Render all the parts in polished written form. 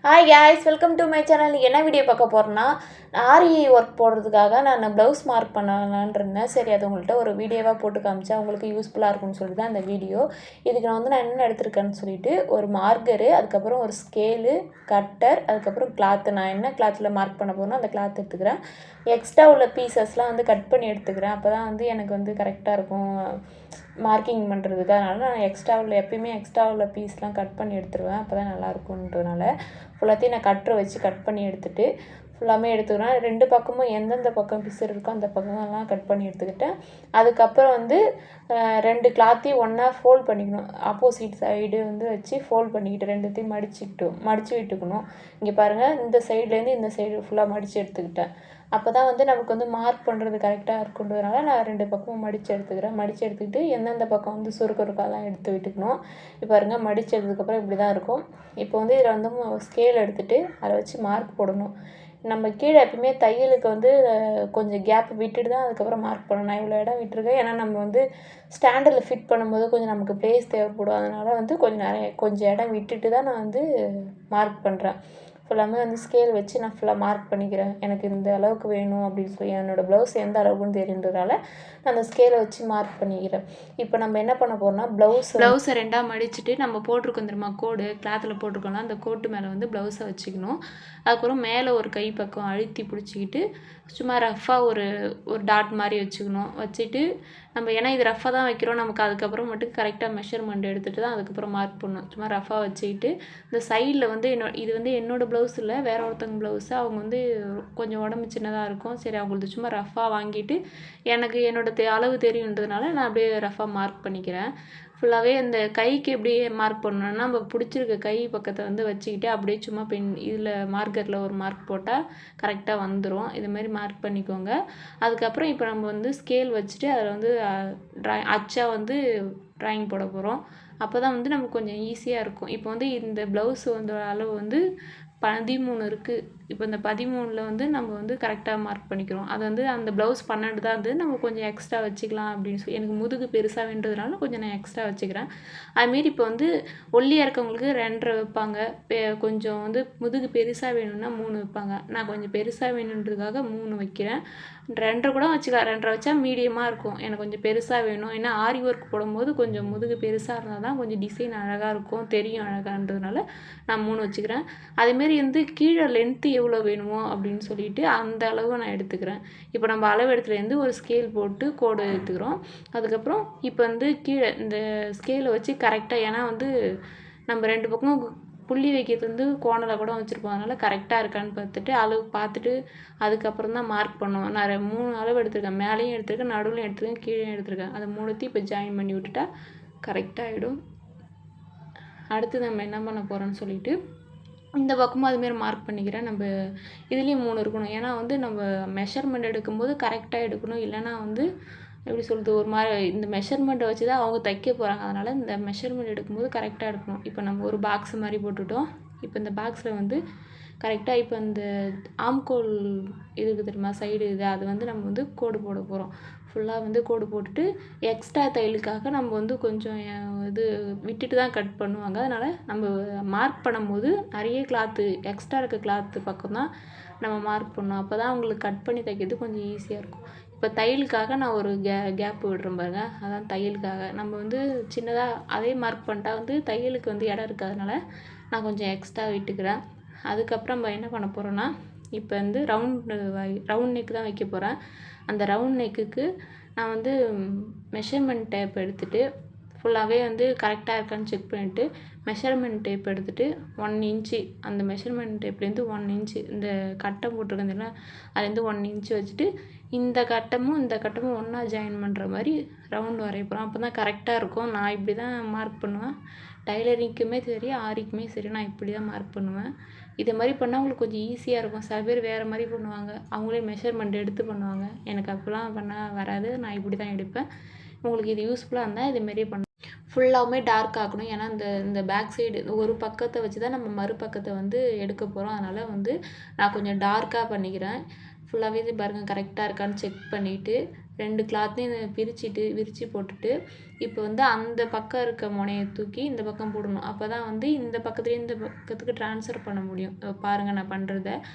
Hi guys, welcome to my channel. என்ன video பார்க்க போகிறேன்னா, ஆரி ஒர்க் போடுறதுக்காக நான் ப்ளவுஸ் மார்க் பண்ணலான்னு இருந்தேன். சரி, அது உங்கள்கிட்ட ஒரு வீடியோவாக போட்டு காமிச்சா உங்களுக்கு யூஸ்ஃபுல்லாக இருக்கும்னு சொல்லிட்டு தான் அந்த வீடியோ. இதுக்கு நான் என்னென்ன எடுத்திருக்கேன்னு சொல்லிட்டு, ஒரு மார்க்கரு, அதுக்கப்புறம் ஒரு ஸ்கேலு, கட்டர், அதுக்கப்புறம் கிளாத்து. நான் என்ன கிளாத்தில் மார்க் பண்ண போகிறேன்னா அந்த கிளாத் எடுத்துக்கிறேன். எக்ஸ்ட்ரா உள்ள பீசஸ்லாம் கட் பண்ணி எடுத்துக்கிறேன். அப்போ தான் எனக்கு கரெக்டாக இருக்கும் மார்க்கிங் பண்ணுறதுக்கு. அதனால் நான் எப்பயுமே எக்ஸ்ட்ரா உள்ள பீஸ்லாம் கட் பண்ணி எடுத்துருவேன். அப்போ தான் நல்லாயிருக்குன்றதுனால ஃபுல்லாத்தையும் நான் கட்டரை வச்சு கட் பண்ணி எடுத்துகிட்டு ஃபுல்லாமே எடுத்துக்கிறேன். 2 பக்கமும் எந்தெந்த பக்கம் பிசுறு இருக்கோ அந்த பக்கமெல்லாம் கட் பண்ணி எடுத்துக்கிட்டேன். அதுக்கப்புறம் 2 கிளாத்தையும் ஒன்றா ஃபோல்ட் பண்ணிக்கணும். ஆப்போசிட் சைடு வச்சு ஃபோல்ட் பண்ணிக்கிட்டு 2த்தையும் மடித்து விட்டுக்கணும். இங்கே பாருங்கள், இந்த சைட்லேருந்து இந்த சைடு ஃபுல்லாக மடித்து எடுத்துக்கிட்டேன். அப்போ தான் நமக்கு மார்க் பண்ணுறது கரெக்டாக இருக்குன்றதுனால நான் 2 பக்கமும் மடித்து எடுத்துக்கிறேன். மடித்து எடுத்துக்கிட்டு எந்தெந்த பக்கம் சுருக்கெல்லாம் எடுத்து விட்டுக்கணும். இப்போ பாருங்கள், மடித்து எடுத்ததுக்கப்புறம் இப்படி தான் இருக்கும். இப்போ இதில் ஸ்கேல் எடுத்துகிட்டு அதை வச்சு மார்க் போடணும். நம்ம கீழே எப்பயுமே தையலுக்கு கொஞ்சம் கேப் விட்டுட்டு தான் அதுக்கப்புறம் மார்க் பண்ணணும். நான் இவ்வளோ இடம் விட்டுருக்கேன். ஏன்னா நம்ம ஸ்டாண்டில் ஃபிட் பண்ணும்போது கொஞ்சம் நமக்கு ப்ளேஸ் தேவைப்படும். அதனால் கொஞ்சம் இடம் விட்டுட்டு தான் நான் மார்க் பண்ணுறேன். ஃபுல்லாமே ஸ்கேல் வச்சு நான் ஃபுல்லாக மார்க் பண்ணிக்கிறேன். எனக்கு இந்த அளவுக்கு வேணும் அப்படின்னு சொல்லி என்னோடய ப்ளவுஸ் எந்த அளவுக்குன்னு தெரியுன்றதால நான் அந்த ஸ்கேலை வச்சு மார்க் பண்ணிக்கிறேன். இப்போ நம்ம என்ன பண்ண போகிறோம்னா, ப்ளவுஸை 2ஆக மடிச்சுட்டு நம்ம போட்டிருக்கோம் தெரியுமா கோடு, கிளாத்தில் போட்டிருக்கோம்னா அந்த கோட்டு மேலே ப்ளவுஸை வச்சுக்கணும். அதுக்கப்புறம் மேலே ஒரு கை பக்கம் அழுத்தி பிடிச்சிக்கிட்டு சும்மா ரஃப்பாக ஒரு டாட் மாதிரி வச்சுட்டு நம்ம ஏன்னா இது ரஃப்பாக தான் வைக்கிறோம், நமக்கு அதுக்கப்புறம் மட்டும் கரெக்டாக மெஷர்மெண்ட் எடுத்துகிட்டு தான் அதுக்கப்புறம் மார்க் பண்ணணும். சும்மா ரஃப்பாக வச்சுக்கிட்டு இந்த சைடில் இது என்னோடய ப்ளவுஸ் இல்லை, வேற ஒருத்தவங்க ப்ளவுஸு. அவங்க கொஞ்சம் உடம்பு சின்னதாக இருக்கும். சரி, அவங்களுக்கு சும்மா ரஃப்பாக வாங்கிட்டு எனக்கு என்னோடய அளவு தெரியுன்றதுனால நான் அப்படியே ரஃப்பாக மார்க் பண்ணிக்கிறேன். ஃபுல்லாகவே இந்த கைக்கு எப்படி மார்க் பண்ணணும்னா, நம்ம பிடிச்சிருக்க கை பக்கத்தை வச்சுக்கிட்டு அப்படியே சும்மா இதில் மார்க்கரில் ஒரு மார்க் போட்டால் கரெக்டாக வந்துடும். இதுமாரி மார்க் பண்ணிக்கோங்க. அதுக்கப்புறம் இப்போ நம்ம ஸ்கேல் வச்சுட்டு அதில் அச்சா ட்ராயிங் போட போகிறோம். அப்போ தான் நமக்கு கொஞ்சம் ஈஸியாக இருக்கும். இப்போ இந்த ப்ளவுஸ் அளவு 13 இருக்குது. இப்போ இந்த 13ல் நம்ம கரெக்டாக மார்க் பண்ணிக்கிறோம். அது அந்த ப்ளவுஸ் 12 தான் நம்ம கொஞ்சம் எக்ஸ்ட்ரா வச்சுக்கலாம் அப்படின்னு சொல்லி, எனக்கு முதுகு பெருசாக வேண்டதுனால கொஞ்சம் நான் எக்ஸ்ட்ரா வச்சுக்கிறேன். அதுமாரி இப்போ ஒல்லியாக இருக்கவங்களுக்கு 2.5 வைப்பாங்க. கொஞ்சம் முதுகு பெருசாக வேணும்னா 3 வைப்பாங்க. நான் கொஞ்சம் பெருசாக வேணுன்றதுக்காக 3 வைக்கிறேன். 2.5 கூட வச்சுக்கலாம். 2.5 வச்சா மீடியமாக இருக்கும். எனக்கு கொஞ்சம் பெருசாக வேணும். ஏன்னா ஆரி ஒர்க் போடும்போது கொஞ்சம் முதுகு பெருசாக இருந்தால் தான் கொஞ்சம் டிசைன் அழகாக இருக்கும், தெரியும் அழகான்றதுனால நான் 3 வச்சுக்கிறேன். அதேமாரி கீழே லென்த்து எவ்வளோ வேணுமோ அப்படின்னு சொல்லிட்டு அந்த அளவு நான் எடுத்துக்கிறேன். இப்போ நம்ம அளவு இடத்துலேருந்து ஒரு ஸ்கேல் போட்டு கோடு எடுத்துக்கிறோம். அதுக்கப்புறம் இப்போ கீழே இந்த ஸ்கேலை வச்சு கரெக்டாக, ஏன்னா நம்ம 2 பக்கம் புள்ளி வைக்கிறது கோணலை கூட வச்சுருப்போம். அதனால் கரெக்டாக இருக்கான்னு அளவு பார்த்துட்டு அதுக்கப்புறம் தான் மார்க் பண்ணுவோம். நான் 3 அளவு எடுத்திருக்கேன். மேலேயும் எடுத்திருக்கேன், நடுவில் எடுத்திருக்கேன், கீழே எடுத்திருக்கேன். அதை 3த்தையும் இப்போ ஜாயின் பண்ணி விட்டுட்டா கரெக்டாகிடும். அடுத்து நம்ம என்ன பண்ண போகிறோன்னு சொல்லிட்டு இந்த பக்கமும் அதுமாரி மார்க் பண்ணிக்கிறேன். நம்ம இதுலேயும் 3 இருக்கணும். ஏன்னா நம்ம மெஷர்மெண்ட் எடுக்கும்போது கரெக்டாக எடுக்கணும். இல்லைன்னா எப்படி சொல்கிறது, ஒரு மாதிரி இந்த மெஷர்மெண்ட்டை வச்சு தான் அவங்க தைக்க போகிறாங்க. அதனால் இந்த மெஷர்மெண்ட் எடுக்கும்போது கரெக்டாக எடுக்கணும். இப்போ நம்ம ஒரு பாக்ஸ் மாதிரி போட்டுட்டோம். இப்போ இந்த பாக்ஸில் கரெக்டாக இப்போ இந்த ஆம்கோல் இதுக்கு தெரியுமா, சைடு இது, அது நம்ம கோடு போட போகிறோம். ஃபுல்லாக கோடு போட்டுட்டு எக்ஸ்ட்ரா தையலுக்காக நம்ம கொஞ்சம் விட்டுட்டு தான் கட் பண்ணுவாங்க. அதனால் நம்ம மார்க் பண்ணும்போது நிறைய கிளாத்து எக்ஸ்ட்ரா இருக்க கிளாத்து பக்கம் தான் நம்ம மார்க் பண்ணணும். அப்போ தான் அவங்களுக்கு கட் பண்ணி தைக்கிறது கொஞ்சம் ஈஸியாக இருக்கும். இப்போ தையலுக்காக நான் ஒரு கேப் விடுறேன் பாருங்க, அதான் தையலுக்காக. நம்ம சின்னதாக அதே மார்க் பண்ணிட்டா தையலுக்கு இடம் இருக்காதனால நான் கொஞ்சம் எக்ஸ்ட்ரா விட்டுக்கிறேன். அதுக்கப்புறம் நம்ம என்ன பண்ண போகிறோன்னா, இப்போ ரவுண்ட் நெக் தான் வைக்க போகிறேன். அந்த ரவுண்ட் நெக்குக்கு நான் மெஷர்மெண்ட் டேப் எடுத்துகிட்டு ஃபுல்லாகவே கரெக்டாக இருக்கான்னு செக் பண்ணிவிட்டு மெஷர்மெண்ட் டேப் எடுத்துகிட்டு 1 இன்ச்சு, அந்த மெஷர்மெண்ட் டேப்லேருந்து 1 இன்ச்சு இந்த கட்டம் போட்டிருக்கேன் தெரியுமா, அதுலேருந்து 1 இன்ச்சு வச்சுட்டு இந்த கட்டமும் ஒன்றா ஜாயின் பண்ணுற மாதிரி ரவுண்ட் வரைய போகிறோம். அப்போ தான் கரெக்டாக இருக்கும். நான் இப்படி தான் மார்க் பண்ணுவேன். டைலரிங்க்குமே சரி, ஆரிக்குமே சரி, நான் இப்படி தான் மார்க் பண்ணுவேன். இதை மாதிரி பண்ணால் அவங்களுக்கு கொஞ்சம் ஈஸியாக இருக்கும். சில பேர் வேறு மாதிரி பண்ணுவாங்க, அவங்களே மெஷர்மெண்ட் எடுத்து பண்ணுவாங்க. எனக்கு அப்போலாம் பண்ணால் வராது, நான் இப்படி தான் எடுப்பேன். உங்களுக்கு இது யூஸ்ஃபுல்லாக இருந்தால் இதுமாரியே பண்ண ஃபுல்லாகவுமே டார்க் ஆக்கணும். ஏன்னா இந்த பேக் சைடு ஒரு பக்கத்தை வச்சு தான் நம்ம மறுபக்கத்தை எடுக்க போகிறோம். அதனால் நான் கொஞ்சம் டார்க்காக பண்ணிக்கிறேன். ஃபுல்லாகவே இது பாருங்கள், கரெக்டாக இருக்கான்னு செக் பண்ணிவிட்டு 2 கிளாத்தையும் விரித்து போட்டுட்டு இப்போ வந்து அந்த பக்கம் இருக்க முனையை தூக்கி இந்த பக்கம் போடணும். அப்போ தான் வந்து இந்த பக்கத்துலேயும் இந்த பக்கத்துக்கு ட்ரான்ஸ்ஃபர் பண்ண முடியும். பாருங்கள் நான் பண்ணுறத.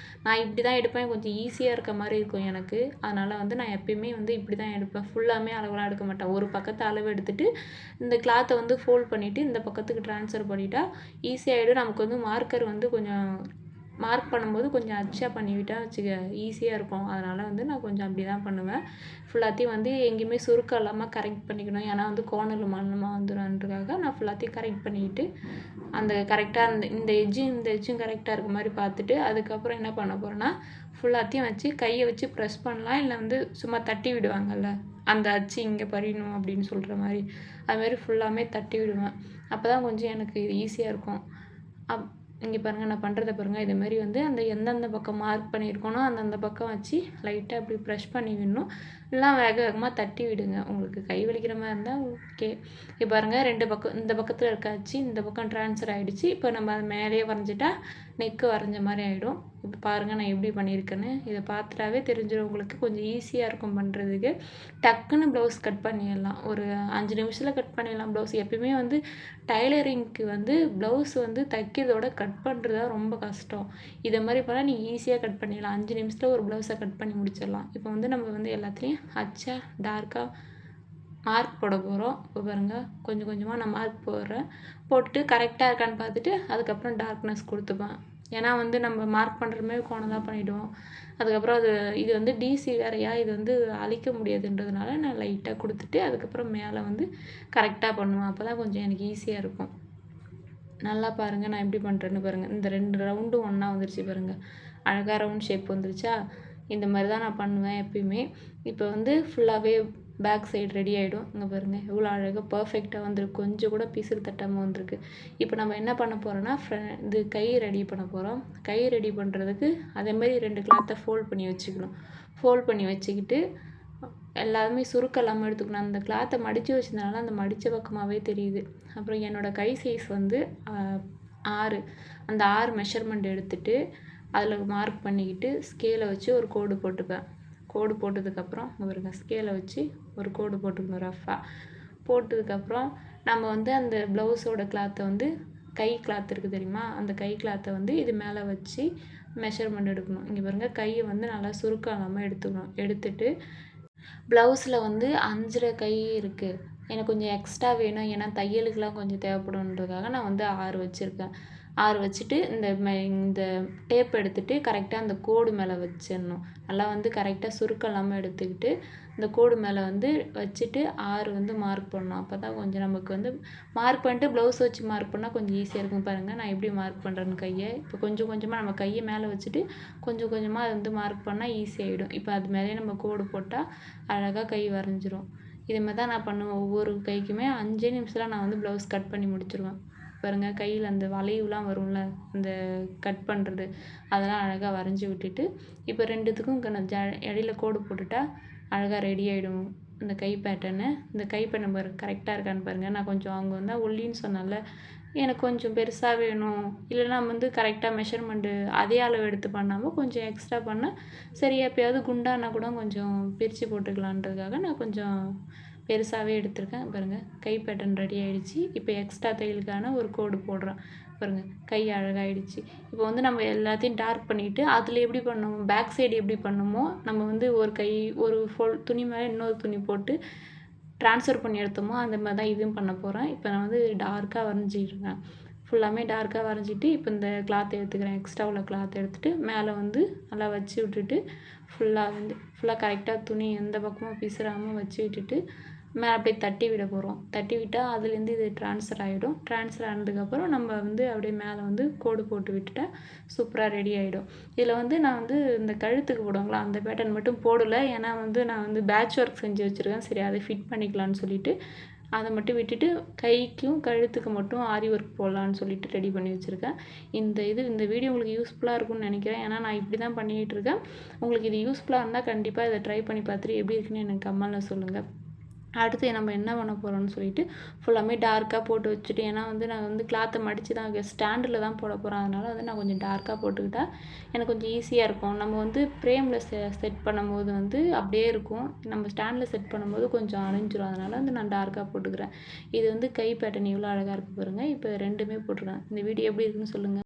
நான் இப்படி தான் எடுப்பேன். கொஞ்சம் ஈஸியாக இருக்க மாதிரி இருக்கும் எனக்கு. அதனால் வந்து நான் எப்பயுமே வந்து இப்படி தான் எடுப்பேன். ஃபுல்லாமே அளவெலாம் எடுக்க மாட்டேன். ஒரு பக்கத்தை அளவு எடுத்துகிட்டு இந்த கிளாத்தை வந்து ஃபோல்ட் பண்ணிவிட்டு இந்த பக்கத்துக்கு ட்ரான்ஸ்ஃபர் பண்ணிட்டா ஈஸியாகிடும். நமக்கு வந்து மார்க்கர் வந்து கொஞ்சம் மார்க் பண்ணும்போது கொஞ்சம் அச்சா பண்ணிவிட்டா வச்சுக்க ஈஸியாக இருக்கும். அதனால் வந்து நான் கொஞ்சம் அப்படி தான் பண்ணுவேன். ஃபுல்லாத்தையும் வந்து எங்கேயுமே சுருக்கம் இல்லாமல் கரெக்ட் பண்ணிக்கணும். ஏன்னா வந்து கோணல் மண்ணமாக வந்துடும்ன்றதுக்காக நான் ஃபுல்லாத்தையும் கரெக்ட் பண்ணிக்கிட்டு அந்த கரெக்டாக இந்த எட்ஜும் கரெக்டாக இருக்க மாதிரி பார்த்துட்டு அதுக்கப்புறம் என்ன பண்ண போகிறேன்னா ஃபுல்லாத்தையும் வச்சு கையை வச்சு ப்ரெஸ் பண்ணலாம். இல்லை வந்து சும்மா தட்டி விடுவாங்கள்ல, அந்த அச்சு இங்கே பறியணும் அப்படின்னு சொல்கிற மாதிரி அதுமாரி ஃபுல்லாமே தட்டி விடுவேன். அப்போ தான் கொஞ்சம் எனக்கு இது ஈஸியாக இருக்கும். இங்கே பாருங்கள் நான் பண்ணுறத பாருங்கள். இதுமாரி வந்து அந்த எந்தெந்த பக்கம் மார்க் பண்ணியிருக்கோனோ அந்தந்த பக்கம் வச்சு லைட்டாக அப்படி ப்ரெஷ் பண்ணி விடணும். எல்லாம் வேகமாக தட்டி விடுங்க. உங்களுக்கு கை வலிக்கிற மாதிரி இருந்தால் ஓகே. இப்போ பாருங்கள் 2 பக்கம் இந்த பக்கத்தில் இருக்காச்சு, இந்த பக்கம் ட்ரான்ஸ்ஃபர் ஆகிடுச்சு. இப்போ நம்ம அது மேலேயே வரைஞ்சிட்டா நெக்கு வரைஞ்ச மாதிரி ஆகிடும். இப்போ பாருங்கள் நான் எப்படி பண்ணியிருக்கேன்னு. இதை பார்த்துட்டாவே தெரிஞ்சிடும் உங்களுக்கு. கொஞ்சம் ஈஸியாக இருக்கும் பண்ணுறதுக்கு. டக்குன்னு ப்ளவுஸ் கட் பண்ணிடலாம். ஒரு 5 நிமிஷத்தில் கட் பண்ணிடலாம் ப்ளவுஸ். எப்பயுமே வந்து டைலரிங்க்கு வந்து ப்ளவுஸ் வந்து தைக்கிறதோட கட் பண்ணுறது தான் ரொம்ப கஷ்டம். இதை மாதிரி பண்ணால் நீங்கள் ஈஸியாக கட் பண்ணிடலாம். 5 நிமிஷத்தில் ஒரு ப்ளவுஸை கட் பண்ணி முடிச்சிடலாம். இப்போ வந்து நம்ம வந்து எல்லாத்துலேயும் அச்சா டார்க்காக மார்க் போட போகிறோம். இப்போ பாருங்கள் கொஞ்சம் கொஞ்சமாக நான் மார்க் போடுறேன். போட்டுட்டு கரெக்டாக இருக்கான்னு பார்த்துட்டு அதுக்கப்புறம் டார்க்னஸ் கொடுத்துப்பேன். ஏன்னா வந்து நம்ம மார்க் பண்ணுற மாதிரி கோணம் தான் பண்ணிவிடுவோம். அதுக்கப்புறம் இது வந்து டிசி வேறையா, இது வந்து அழிக்க முடியாதுன்றதுனால நான் லைட்டாக கொடுத்துட்டு அதுக்கப்புறம் மேலே வந்து கரெக்டாக பண்ணுவேன். அப்போ தான் கொஞ்சம் எனக்கு ஈஸியாக இருக்கும். நல்லா பாருங்கள் நான் எப்படி பண்ணுறேன்னு பாருங்கள். இந்த 2 ரவுண்டும் ஒன்றா வந்துருச்சு பாருங்கள். அழகாக ரவுண்ட் ஷேப் வந்துருச்சா? இந்த மாதிரி தான் நான் பண்ணுவேன் எப்பயுமே. இப்போ வந்து ஃபுல்லாகவே பேக் சைடு ரெடி ஆகிடும். இங்கே பாருங்கள் எவ்வளோ அழகாக பர்ஃபெக்டாக வந்துருக்கு. கொஞ்சம் கூட பிசுறு தட்டாமல் வந்திருக்கு. இப்போ நம்ம என்ன பண்ண போகிறோன்னா இது கை ரெடி பண்ண போகிறோம். கை ரெடி பண்ணுறதுக்கு அதேமாரி 2 கிளாத்தை ஃபோல்ட் பண்ணி வச்சுக்கணும். ஃபோல்ட் பண்ணி வச்சுக்கிட்டு எல்லாருமே சுருக்கம் இல்லாமல் எடுத்துக்கணும். அந்த கிளாத்தை மடித்து வச்சதுனால அந்த மடித்த பக்கமாகவே தெரியுது. அப்புறம் என்னோடய கை சைஸ் வந்து 6. அந்த 6 மெஷர்மெண்ட் எடுத்துகிட்டு அதில் மார்க் பண்ணிக்கிட்டு ஸ்கேலை வச்சு ஒரு கோடு போட்டுப்பேன். கோடு போட்டதுக்கப்புறம் பாருங்க ஸ்கேலை வச்சு ஒரு கோடு போட்டுக்கணும் ரஃப்பாக. போட்டதுக்கப்புறம் நம்ம வந்து அந்த ப்ளவுஸோட கிளாத்தை வந்து கை கிளாத் இருக்குது தெரியுமா, அந்த கை கிளாத்தை வந்து இது மேலே வச்சு மெஷர்மெண்ட் எடுக்கணும். இங்கே பாருங்கள் கையை வந்து நல்லா சுருக்கம் இல்லாமல் எடுத்துக்கணும். எடுத்துட்டு ப்ளவுஸில் வந்து 5 கை இருக்குது. எனக்கு கொஞ்சம் எக்ஸ்ட்ரா வேணும். ஏன்னா தையலுக்கெலாம் கொஞ்சம் தேவைப்படுன்றதுக்காக நான் வந்து 6 வச்சுருக்கேன். 6 வச்சுட்டு இந்த டேப் எடுத்துகிட்டு கரெக்டாக அந்த கோடு மேலே வச்சிடணும். நல்லா வந்து கரெக்டாக சுருக்கம் இல்லாமல் எடுத்துக்கிட்டு இந்த கோடு மேலே வந்து வச்சுட்டு 6 வந்து மார்க் பண்ணணும். அப்போ தான் கொஞ்சம் நமக்கு வந்து மார்க் பண்ணிட்டு ப்ளவுஸ் வச்சு மார்க் பண்ணால் கொஞ்சம் ஈஸியாக இருக்கும். பாருங்கள் நான் எப்படி மார்க் பண்ணுறேன்னு கையை. இப்போ கொஞ்சம் கொஞ்சமாக நம்ம கையை மேலே வச்சுட்டு கொஞ்சம் கொஞ்சமாக அது வந்து மார்க் பண்ணால் ஈஸியாகிடும். இப்போ அது மேலே நம்ம கோடு போட்டால் அழகாக கை வரைஞ்சிரும். இதுமாதிரி தான் நான் பண்ணுவேன். ஒவ்வொரு கைக்குமே 5 நிமிஷத்தில் நான் வந்து ப்ளவுஸ் கட் பண்ணி முடிச்சிருவேன். பாருங்கள் கையில் அந்த வளைவுலாம் வரும்ல, அந்த கட் பண்ணுறது அதெல்லாம் அழகாக வரைஞ்சி விட்டுட்டு இப்போ 2த்துக்கும் இடையில கோடு போட்டுட்டா அழகாக ரெடி ஆகிடும் இந்த கை பேட்டர்னு. இந்த கை பேட்டர்ன் கரெக்டாக இருக்கான்னு பாருங்கள். நான் கொஞ்சம் அவங்க வந்து ஒல்லின்னு சொன்னால எனக்கு கொஞ்சம் பெருசாக வேணும், இல்லைனா வந்து கரெக்டாக மெஷர்மெண்ட்டு அதே அளவு எடுத்து பண்ணாமல் கொஞ்சம் எக்ஸ்ட்ரா பண்ணால் சரி எப்போயாவது குண்டானா கூட கொஞ்சம் பிரித்து போட்டுக்கலான்றதுக்காக நான் கொஞ்சம் பெருசாகவே எடுத்திருக்கேன். பாருங்கள் கை பேட்டர்ன் ரெடி ஆகிடுச்சு. இப்போ எக்ஸ்ட்ரா தையலுக்கான ஒரு கோடு போடுறேன். பாருங்கள் கை அழகாகிடுச்சு. இப்போ வந்து நம்ம எல்லாத்தையும் டார்க் பண்ணிவிட்டு அதில் எப்படி பண்ணணும், பேக் சைடு எப்படி பண்ணுமோ நம்ம வந்து ஒரு துணி மேலே இன்னொரு துணி போட்டு ட்ரான்ஸ்ஃபர் பண்ணி எடுத்தோமோ அந்த மாதிரி தான் இதுவும் பண்ண போகிறேன். இப்போ நான் வந்து டார்க்காக வரைஞ்சிருக்கேன். ஃபுல்லாமே டார்க்காக வரைஞ்சிட்டு இப்போ இந்த கிளாத்தை எடுத்துக்கிறேன். எக்ஸ்ட்ரா உள்ள கிளாத்தை எடுத்துகிட்டு மேலே வந்து நல்லா வச்சு விட்டுட்டு ஃபுல்லாக கரெக்டாக துணி எந்த பக்கமும் பிசுறாமல் வச்சு விட்டுட்டு மேலே அப்படியே தட்டி விட போகிறோம். தட்டி விட்டால் அதுலேருந்து இது ட்ரான்ஸ்ஃபர் ஆகிடும். ட்ரான்ஸ்ஃபர் ஆனதுக்கப்புறம் நம்ம வந்து அப்படியே மேலே வந்து கோடு போட்டு விட்டுட்டா சூப்பராக ரெடி ஆகிடும். இதில் வந்து நான் வந்து இந்த கழுத்துக்கு போடுவாங்களா அந்த பேட்டர்ன் மட்டும் போடலை. ஏன்னா வந்து நான் வந்து பேட்ச் ஒர்க் செஞ்சு வச்சுருக்கேன். சரி அதை ஃபிட் பண்ணிக்கலான்னு சொல்லிவிட்டு அதை மட்டும் விட்டுட்டு கைக்கும் கழுத்துக்கு மட்டும் ஆரி ஒர்க் போடலான்னு சொல்லிட்டு ரெடி பண்ணி வச்சுருக்கேன். இந்த வீடியோ உங்களுக்கு யூஸ்ஃபுல்லாக இருக்கும்னு நினைக்கிறேன். ஏன்னா நான் இப்படி தான் பண்ணிகிட்ருக்கேன். உங்களுக்கு இது யூஸ்ஃபுல்லாக இருந்தால் கண்டிப்பாக இதை ட்ரை பண்ணி பார்த்துட்டு எப்படி இருக்குன்னு எனக்கு கமெண்ட்டில் சொல்லுங்கள். அடுத்து நம்ம என்ன பண்ண போகிறோம்னு சொல்லிட்டு ஃபுல்லாமே டார்க்காக போட்டு வச்சுட்டு, ஏன்னா வந்து நான் வந்து கிளாத்தை மடித்து தான் ஸ்டாண்டில் தான் போட போகிறேன். அதனால் வந்து நான் கொஞ்சம் டார்க்காக போட்டுக்கிட்டா எனக்கு கொஞ்சம் ஈஸியாக இருக்கும். நம்ம வந்து ஃப்ரேமில் செட் பண்ணும்போது வந்து அப்படியே இருக்கும். நம்ம ஸ்டாண்டில் செட் பண்ணும்போது கொஞ்சம் அழிஞ்சிரும். அதனால் வந்து நான் டார்க்காக போட்டுக்கிறேன். இது வந்து கை பேட்டர்ன் இவ்வளோ அழகாக இருக்குது பாருங்கள். இப்போ 2மே போட்டிருக்கேன். இந்த வீடியோ எப்படி இருக்குன்னு சொல்லுங்கள்.